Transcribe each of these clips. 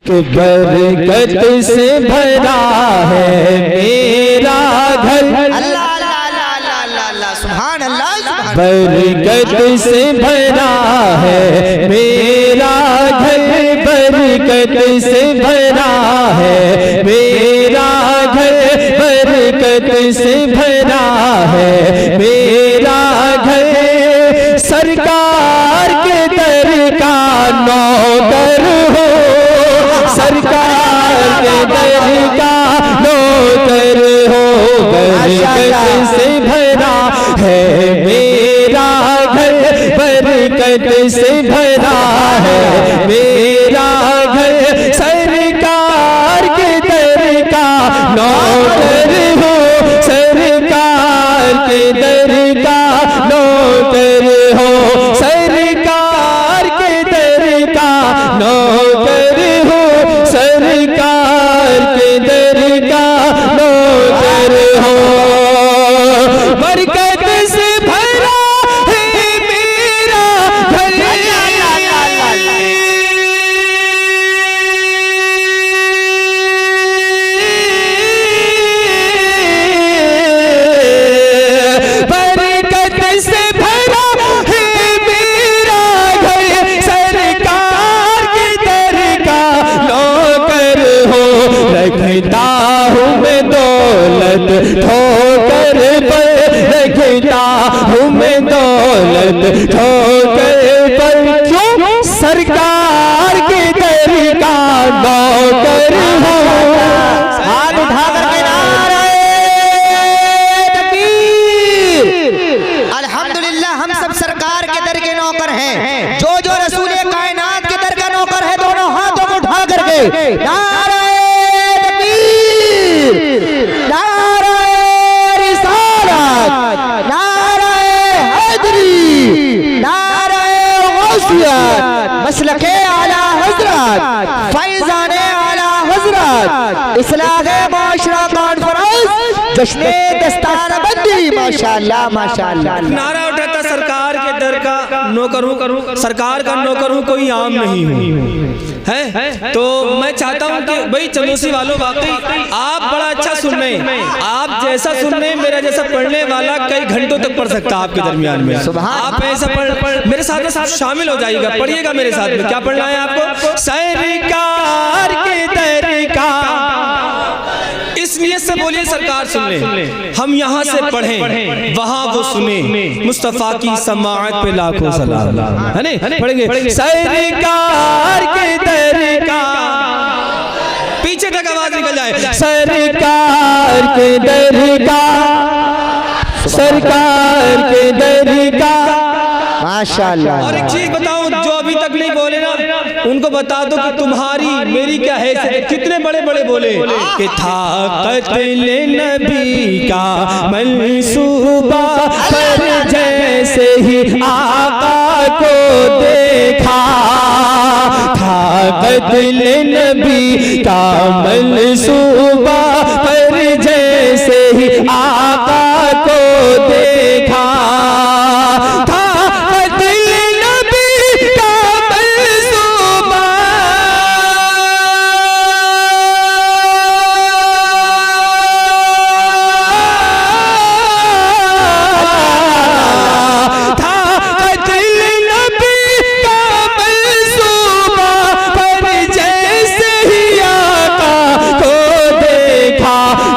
कि बरकत से भरा है मेरा घर। अल्लाह अल्लाह अल्लाह अल्लाह अल्लाह सुभान अल्लाह सुभान। बरकत से भरा है मेरा घर, बरकत से भरा है मेरा घर, बरकत से भरा है मेरा घर। सरकार के दर का नौकर हो, सरकार के दर का नौकर हो। बरकत से भरा है मेरा घर, बरकत से भरा है मेरा घर। सरकार के दर का नौकर हो, सरकार के दर का नौकर हो, सरकार के दर का नौकर हो, सरकार के दर का नौकर हो। बरकत से भरा है मेरा घर, बरकत से भरा है मेरा घर। सरकार के दर का नौकर हो, रखता हूँ मैं दौलत ठोकर पर, रखता हूँ मैं दौलत ठोकर पर। क्यों? सरकार के दर का नौकर हो। हाथ उठा करके नारे तकबीर। अल्हम्दुलिल्लाह हम सब सरकार के दर के नौकर हैं। जो जो रसूले कायनात के दर का नौकर है दोनों हाथों को उठा करके नारे तकबीर, नारे रिसालत, नारे हैदरी, नारे गौसियत, मसलके आला हजरत, फैजाने आला हजरत, इस्लाहे माशरा कॉन्फ्रेंस, जश्ने दस्तारबंदी। माशाअल्लाह माशाअल्लाह। नारा उठाता सरकार के दर का नौकर हूँ, सरकार का नौकर हूँ, कोई आम नहीं हूँ है। तो मैं चाहता हूँ कि भाई चंदोसी वालों, वाकई आप बड़ा अच्छा सुन रहे हैं। आप जैसा सुन रहे हैं, मेरा जैसा पढ़ने वाला कई घंटों तक पढ़ सकता है आपके दरमियान में। आप ऐसा पढ़ मेरे साथ शामिल हो जाइएगा, पढ़िएगा मेरे साथ में। क्या पढ़ना है आपको? सरकार के दर का, इस नियत से बोलिए सरकार सुन ले, हम यहाँ से पढ़ें वहाँ वो सुने। मुस्तफा की समाअत पे लाखों सलाम, है नहीं? पढ़ेंगे सरकार के दर का, पीछे तक आवाज निकल जाए। सरकार के दर का, सरकार के दर का। माशाअल्लाह। और एक चीज बताऊं, जो अभी तक नहीं बोले ना, उनको बता दो कि तुम्हारी मेरी क्या है। कितने बड़े बड़े बोले कि था कत्ल नबी का मंसूबा, पर जैसे ही आका को देखा, था कत्ल नबी का मंसूबा, पर जैसे ही आका को देखा,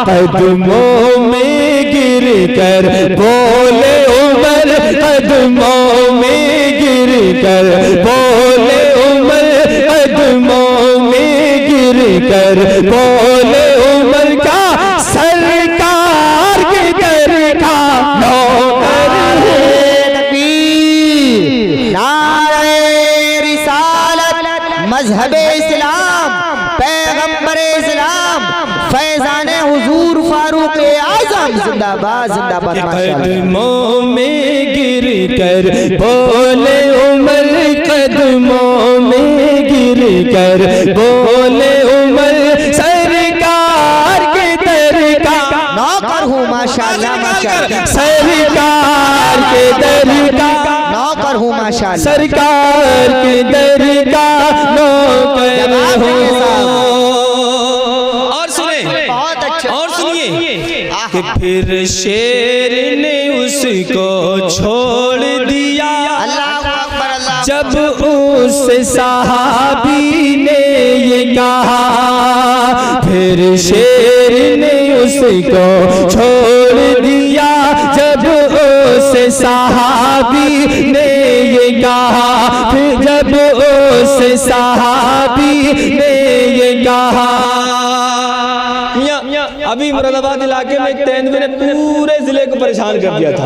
कदमों में गिर कर बोले उमर, कदमों में गिर कर बोले उमर, कदमों में गिर कर बोले उमर का सरकार के दर का नौकर है। नारे रिसालत, मजहबे इस्लाम, पैगंबरे इस्लाम, फैजाने हुजूर फारूक आजम, जिंदाबाद जिंदाबाद। कदमों में गिर कर बोले उमर, कदमों में गिर कर बोले उमर, सरकार के दर का नौकर हूँ। माशाअल्लाह माशाअल्लाह। सरकार के दर का नौकर हूँ माशाअल्लाह। सरकार के दर का नौकर हूँ। फिर शेर ने उसको छोड़ दिया। जब उस सहाबी ने ये कहा, फिर शेर ने उसको छोड़ दिया। जब उस सहाबी ने ये कहा, फिर जब उस सहाबी ने ये कहा। अभी मुरादाबाद इलाके में एक तेंदुए ने पूरे जिले को परेशान कर दिया था,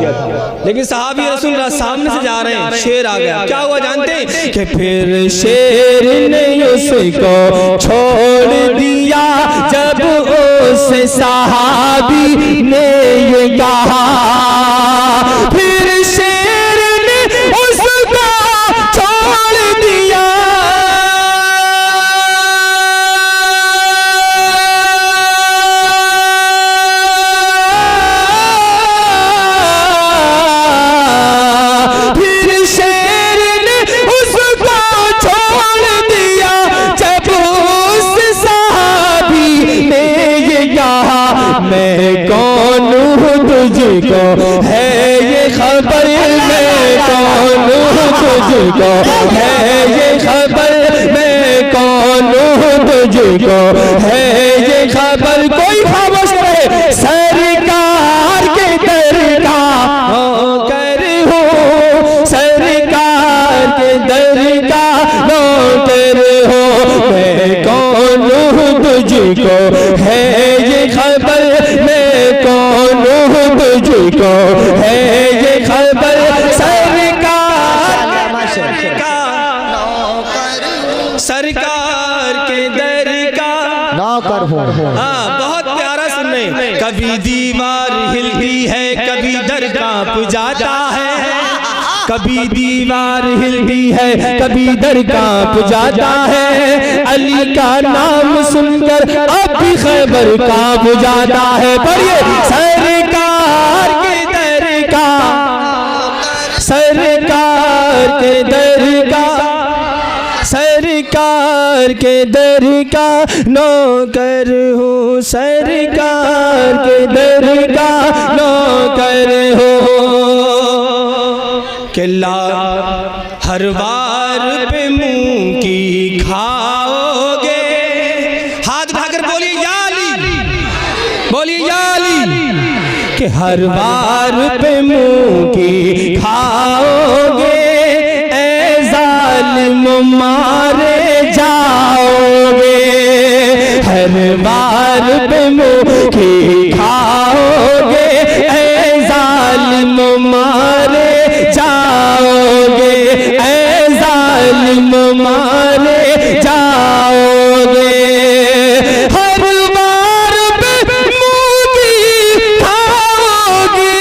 लेकिन साहबी रसूल सामने से जा रहे हैं, शेर आ गया। क्या हुआ जानते हैं कि फिर शेर ने उसको छोड़ दिया। जब उस साहबी ने ये कहा, फिर शेर ने उसको छोड़ दिया। मैं कौन हूँ तुझको है ये खबर, मैं कौन हूँ तुझको है ये खबर, मैं कौन हूँ तुझको है ये खबर। कोई खामोश रहे, सरकार के दर का नौकर हूँ, सरकार के दर का नौकर हूँ। मैं कौन हूँ तुझको है ये खबर, मैं कौन हूँ तुझको है ये खबर। सरकार के दर का नौकर हूँ। हाँ, बहुत प्यारा सुनने। कभी दीवार हिलती है, कभी दर कांप जाता है। कभी दीवार हिलती है, कभी दर कांप जाता है। अली का नाम सुनकर अब भी खैबर कांप जाता है। पढ़िए, सरकार के दर का, सरकार के दर का, सरकार के दर का नौकर हूँ, सरकार के दर का नौकर हूँ। किला हर बार पे मुंह की खाओगे। हाथ उठाकर बोलिए या अली, बोलिए या अली। कि हर बार पे मुंह की खाओगे, ऐ जालिम मारे जाओगे। हर बार पे मुंह की खाओगे, ऐ जालिम मारे जाओगे, ऐ जालिम मारे जाओगे। हर बार पे मुंह की खाओगे।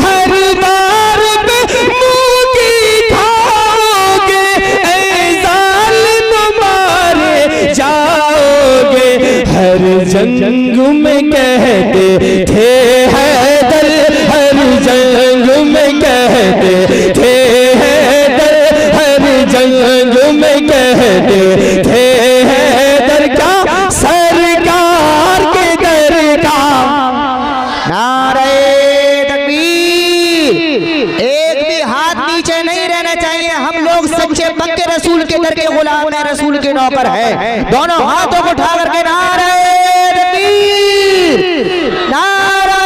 हर बार पे मुंह की खाओगे, ऐ जालिम मारे जाओगे। हर जंग में कहते थे हैदर, हर जंग में कहते थे हैदर, हर जंग में कहते थे हैदर। का सरकार के दर का नारे तकबीर। एक भी हाथ नीचे नहीं रहना चाहिए। हम लोग सच्चे पक्के रसूल के दर के गुलाम हैं, रसूल के नौकर हैं। दोनों हाथों को उठा करके नारे तकबीर, नारे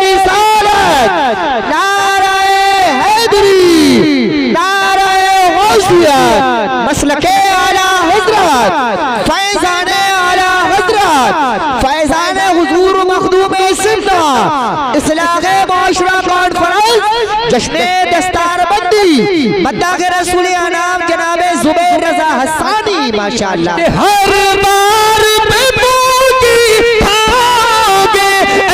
रिसालत, नारे हैदरी, नारे गौसियत, मसलके आला हज़रत, फैज़ाने आला हज़रत, फैज़ाने हुज़ूर मखदूम सिमना, इस्लाहे माशरा कॉन्फ्रेंस, जश्ने दस्तार बंदी, मद्दाह रसूल आनाम जनाबे ज़ुबैर रज़ा हसानी माशाअल्लाह। हर बार पे मुंह की खाओगे, ऐ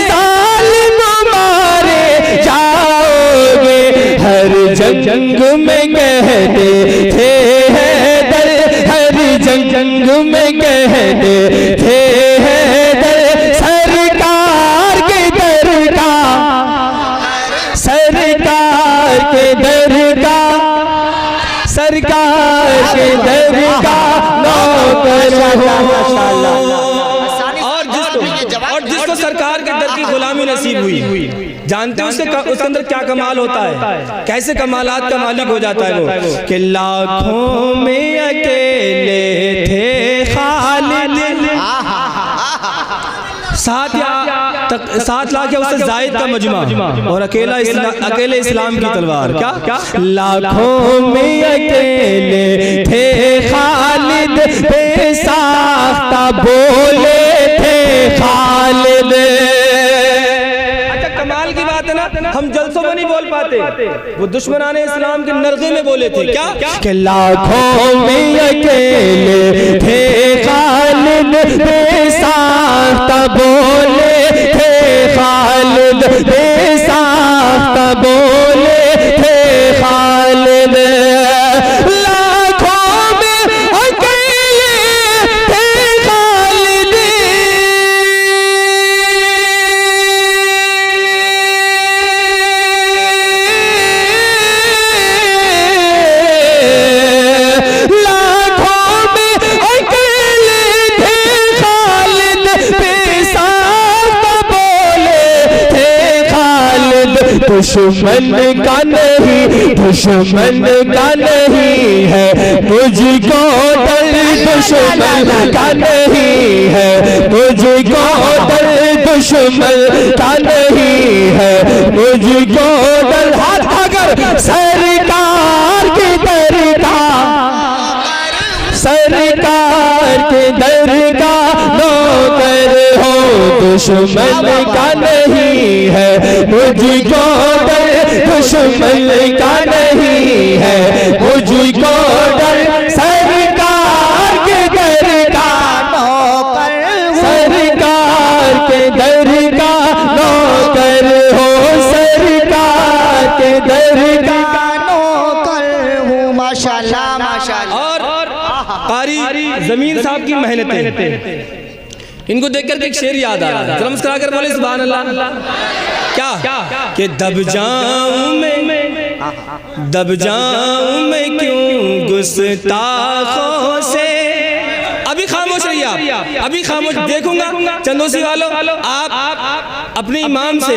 जालिम मारे जाओगे। हर जंग में कहते थे हैदर, हर जंग में कहते थे हैदर। सरकार के दर का, सरकार के दर के दर का नौकर हो। और जिसको सरकार के दर की गुलामी नसीब हुई, जानते हैं उसके अंदर क्या कमाल होता है, कैसे कमालात का मालिक हो जाता है वो, कि लाखों में अकेले थे खालिद, 7 लाख या उससे जायद का मजमा, और अकेले इस्लाम की तलवार। क्या लाखों में अकेले थे खालिद, बेसाख्ता बोले थे खालिद। अच्छा कमाल की बात है ना, हम जलसों में नहीं बोल पाते, वो दुश्मनाने इस्लाम के नरगे में बोले थे। क्या कि लाखों में अकेले थे खालिद, बेसाख्ता बोले थे खालिद, बेसाख्ता बोले थे खालिद। लाखों में अकेले थे खालिद, लाखों में अकेले थे खालिद, बेसाख्ता बोले थे खालिद। दुश्मन का नहीं, दुश्मन का नहीं है मुझको डर, दुश्मन का नहीं है मुझको डर, दुश्मन का नहीं है मुझको डर। हाथ अगर सरकार के दर का, सरकार के दर का नौकर हो, दुश्मन का नहीं है मुझको डर, दुश्मन का नहीं है मुझको डर। सरकार के दर का नौकर, सरकार के दर का नौकर हो, सरकार के दर का नौकर हूँ। माशाल्लाह माशाल्लाह। और कारी जमीन साहब की मेहनतें, इनको देखकर के एक शेर याद आ रहा है, नमस्कार कर बोले सुभान अल्लाह। क्या कि दब जाऊं मैं क्यों गुस्ताखों से। अभी खामोश रहिए आप, अभी खामोश। देखूंगा चंदोसी वालों आप अपने इमाम से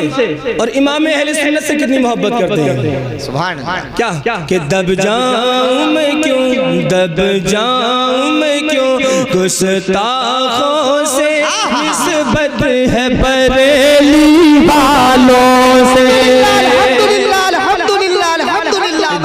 और इमाम अहले सुन्नत से कितनी मोहब्बत करते हैं। सुभान क्या कि दब जाऊं मैं क्यों, दब जाऊं मैं क्यों गुस्ताखों से, निस्बत है बरेली वालों से।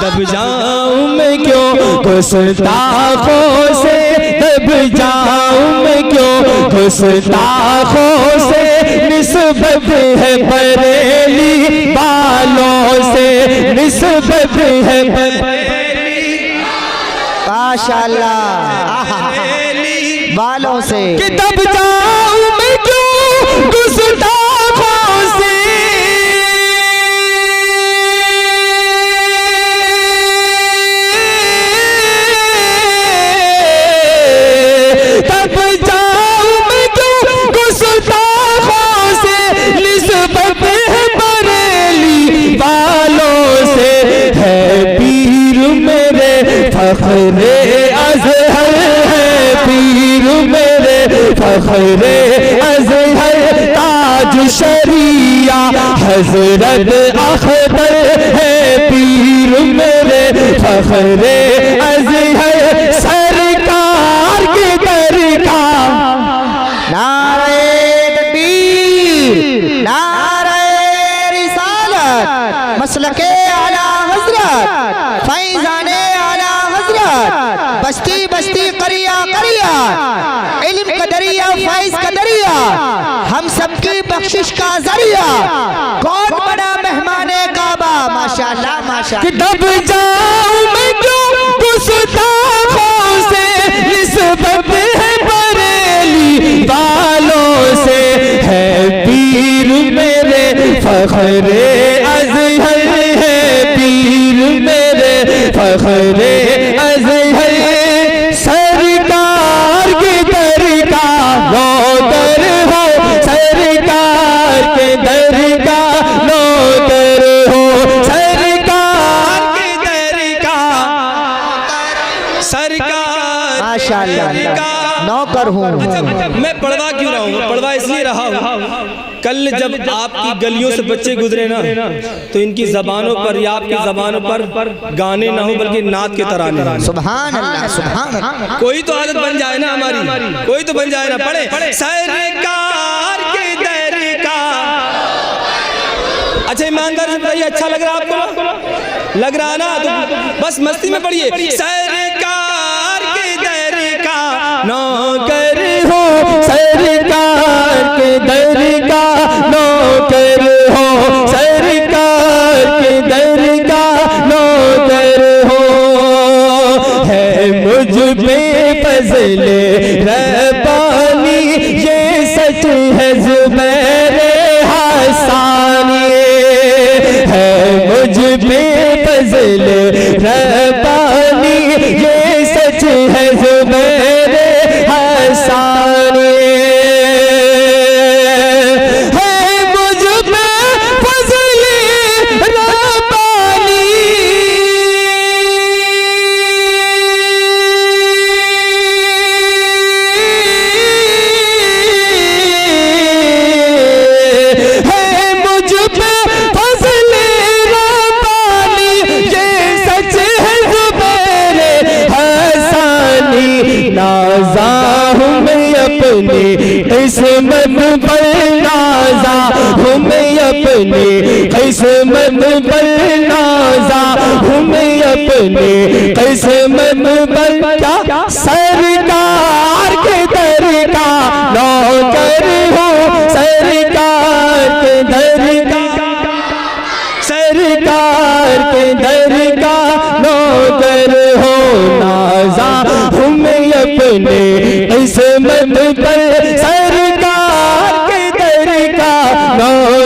दब जाऊं मैं क्यों गुस्ताखों से, दब जाऊं मैं क्यों गुस्ताखों से, निस्बत है बरेली वालों से, निस्बत है बरेली माशाल्लाह वालों से। कि दब जाऊं मैं क्यों गुस्ताखों से, दब जाऊं मैं क्यों गुस्ताखों से, निस्बत है बरेली वालों से। है पीर मेरे फख्रे अज़हर, है पीर मेरे फख्रे अज़हर, ताज शरिया हज़रत अख्तर, है पीर मेरे फख्रे अज़हर। सरकार के दर का नारे तकबीर, नारे रिसालत, मसलके आला हज़रत, फैज़ाने आला हज़रत, बस्ती बस्ती करिया करिया, इल्म कदरिया फैज़ कदरिया, हम सबकी बख्शिश का जरिया, कौन बना मेहमाने काबा। माशाल्लाह माशाल्लाह। कि दब जाऊं मैं क्यों गुस्ताखों से, निस्बत है बरेली वालों से। है पीर मेरे फख्रे अज़हर, है पीर मेरे फख्रे अज़हर। सरकार के दर का नौकर हो, सरकार के दर का नौकर हो, सरकार के दर का, सरकार नौकर हूँ। अच्छा, मैं पढ़वा क्यों रहा हूँ? पढ़वा इसलिए रहा हूँ, कल जब आपकी गलियों से बच्चे गुजरे ना, तो इनकी जबानों पर या आपकी जबानों पर गाने ना हो बल्कि नात के तराने हो। सुभान अल्लाह, सुभान अल्लाह। कोई तो आदत बन जाए ना हमारी, कोई तो बन जाए ना। पढ़े सरकार के दर का। अच्छा ईमानदार से बताइए, अच्छा लग रहा है आपको? लग रहा ना? तो बस मस्ती में पढ़िए, सरकार के दर का नौकर हो, सरकार के दर का नौकर हो, सरकार के दर का नौकर हो। है मुझ पे फज़ले रब्बानी, ये सच है ज़ुबैर हसानी। है मुझ पे फज़ले रब्बानी, ये सच है ज़ुबैर हसानी। है मुझ पे फज़ले रब्बानी, है मुझ पे फज़ले रब्बानी, ये सच है ज़ुबैर हसानी। नाज़ा हूँ मैं अपने किस्मत पर, नाज़ा हूँ मैं अपने किस्मत पर, नाज़ा हूँ मैं अपने किस्मत पर। क्या सरकार के दर का नौकर हो, सरकार के दर का, सरकार के दर का नौकर हो। नाज़ा हूँ मैं अपने किस्मत पर, सरकार के दर का नौकर